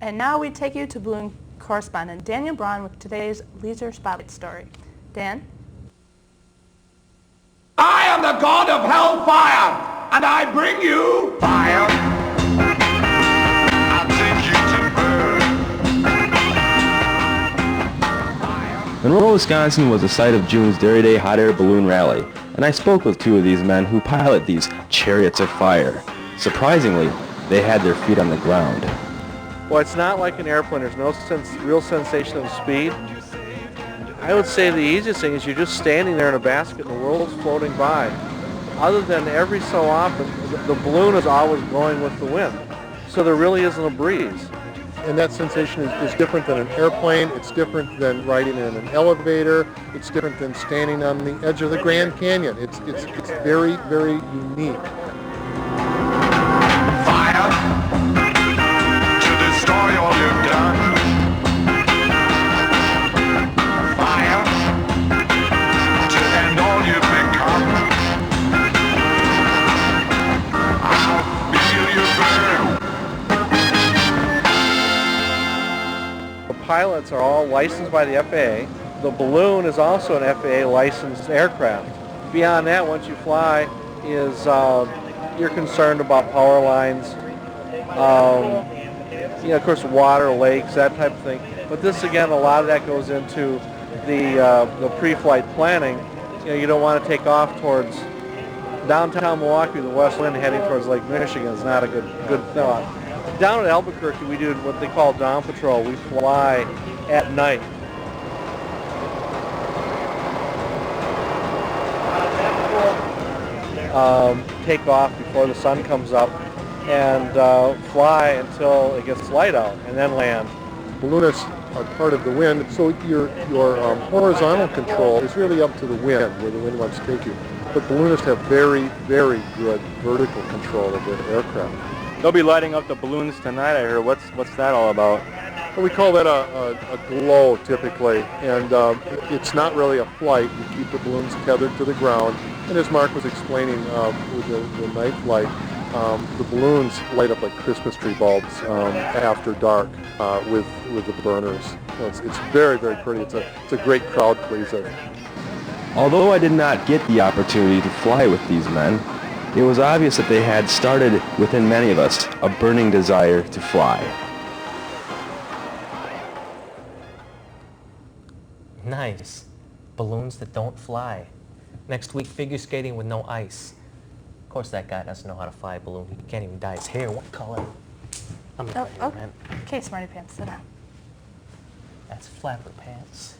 And now we take you to balloon correspondent Daniel Braun with today's Leisure Spotlight story. Dan? I am the god of hellfire, and I bring you fire. I take you to burn. Monroe, Wisconsin was the site of June's Dairy Day Hot Air Balloon Rally, and I spoke with two of these men who pilot these chariots of fire. Surprisingly, they had their feet on the ground. Well, it's not like an airplane. There's no real sensation of speed. I would say the easiest thing is you're just standing there in a basket and the world's floating by. Other than every so often, the balloon is always going with the wind. So there really isn't a breeze. And that sensation is different than an airplane. It's different than riding in an elevator. It's different than standing on the edge of the Grand Canyon. It's very, very unique. Fire to destroy all you've done. Fire to end all you've become. I'll feel you burn. The pilots are all licensed by the FAA. The balloon is also an FAA licensed aircraft. Beyond that, once you fly, is you're concerned about power lines, of course, water, lakes, that type of thing. But this, again, a lot of that goes into the pre-flight planning. You don't want to take off towards downtown Milwaukee, the west wind heading towards Lake Michigan is not a good thought. Down at Albuquerque, we do what they call dawn patrol. We fly at night. Take off before the sun comes up and fly until it gets light out and then land. Balloonists are part of the wind, so your horizontal control is really up to the wind, where the wind wants to take you. But balloonists have very, very good vertical control of their aircraft. They'll be lighting up the balloons tonight, I heard. What's that all about? Well, we call that a glow, typically, and it's not really a flight. You keep the balloons tethered to the ground, and as Mark was explaining with the night flight, the balloons light up like Christmas tree bulbs after dark with the burners. So it's very, very pretty. It's a great crowd pleaser. Although I did not get the opportunity to fly with these men, it was obvious that they had started within many of us a burning desire to fly. Nice. Balloons that don't fly. Next week, figure skating with no ice. Of course, that guy doesn't know how to fly a balloon. He can't even dye his hair. What color? I'm not Oh, man. okay, Smarty Pants, sit down. That's flapper pants.